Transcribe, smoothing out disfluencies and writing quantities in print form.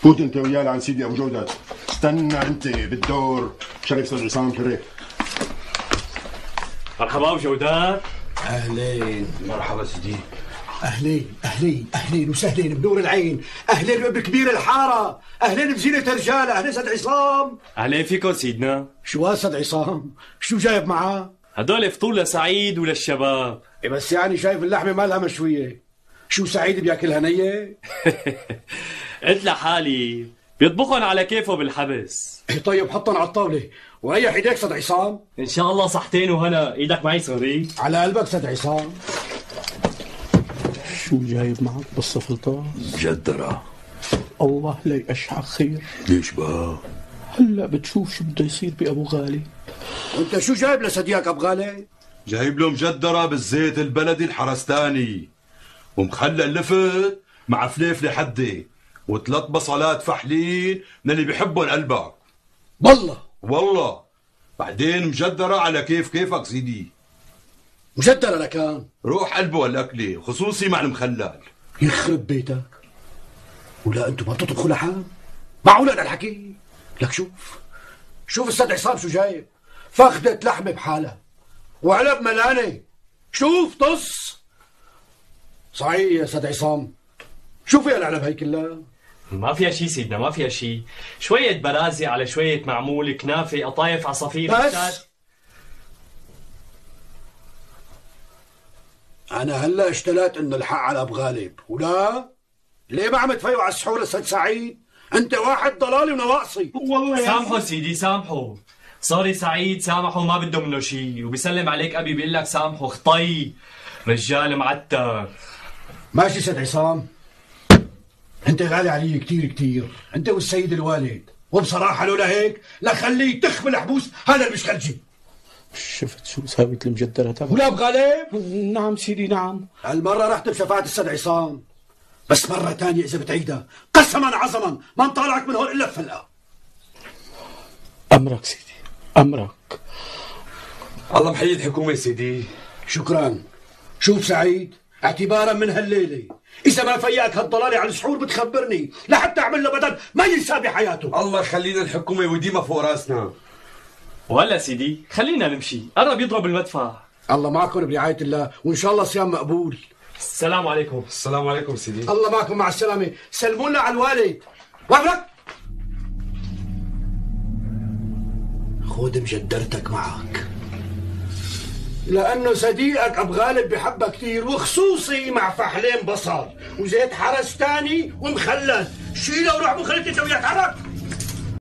فوت انت وياه لعند سيدي ابو جودة. استنى انت بالدور. شريف سيد عصام شريف. مرحبا ابو جودات. اهلين. مرحبا سيدي. اهلين وسهلين بنور العين، اهلين بابن كبير الحاره، اهلين بزينة الرجال، اهلين سيد عصام. اهلين فيكم سيدنا. شو سيد عصام؟ شو جايب معاه؟ هدول فطور لسعيد وللشباب. بس يعني شايف اللحمه مالها مشويه. شو سعيد بياكلها نيه؟ قلت لحالي بيطبخن على كيفه بالحبس. طيب حطن على الطاوله وريح ايديك سيد عصام. ان شاء الله صحتين وهنا. ايدك معي صغري. على قلبك سيد عصام. شو جايب معك بالسفلطة؟ مجدرة. الله لا يشعر خير. ليش بقى؟ هلا بتشوف شو بده يصير بأبو غالي. وانت شو جايب لصديقك ابو غالي؟ جايب له مجدرة بالزيت البلدي الحرستاني ومخلل لفت مع فليفلة حدة وثلاث بصلات فحلين من اللي بيحبهم قلبك. والله بعدين مجدرة على كيفك سيدي. مجدرة لكان روح قلبه هالأكلة خصوصي مع المخلل. يخرب بيتك. ولا انتم ما بتطبخوا لحم؟ معقول انا الحكي؟ لك شوف السيد عصام شو جايب. فخدة لحمة بحالها وعلب ملانة. شوف طص. صحيح يا سيد عصام، شو فيها العلب هي كلها؟ ما فيها شيء سيدنا، ما فيها شيء. شوية برازي على شوية معمول، كنافة، قطايف، عصافير. بس أنا هلا اشتلت إنه الحق على أبو غالب، ولا ليه ما عم تفيوا على السحور السيد سعيد؟ أنت واحد ضلالي ونواقصي. والله سامحوا سيدي سامحوا. صاري سعيد سامحوا ما بده منه شيء، وبيسلم عليك أبي بيقول لك سامحوا خطي. رجال معتر. ماشي سيد عصام، أنت غالي علي كتير، أنت والسيد الوالد، وبصراحة لولا هيك لخليه تخ بالحبوس هذا المشكلجي. شفت شو ساوت المجدرة تبعك؟ ولا أبو غالب؟ نعم سيدي نعم. هالمرة رحت بشفاعة السيد عصام، بس مرة تانية إذا بتعيدها قسما عظما ما نطالعك من هون إلا بفلقة. أمرك سيدي أمرك. الله محيي الحكومة سيدي. شكرا. شوف سعيد، اعتبارا من هالليلة إذا ما فياك هالضلالة على السحور بتخبرني لحتى أعمل له بدل ما ينسى بحياته. الله يخلينا الحكومة وديما فوق راسنا. وهلا سيدي خلينا نمشي، قرب يضرب المدفع. الله معكم برعاية الله، وإن شاء الله صيام مقبول. السلام عليكم. السلام عليكم سيدي. الله معكم مع السلامة. سلموا لنا على الوالد. وقفلك. خذ مجدرتك معك لأنه صديقك أبو غالب بحبها كثير، وخصوصي مع فحلين بصل وزيت حرستاني ومخلل. شيله وروح مخلتي انت وياه. تحرك.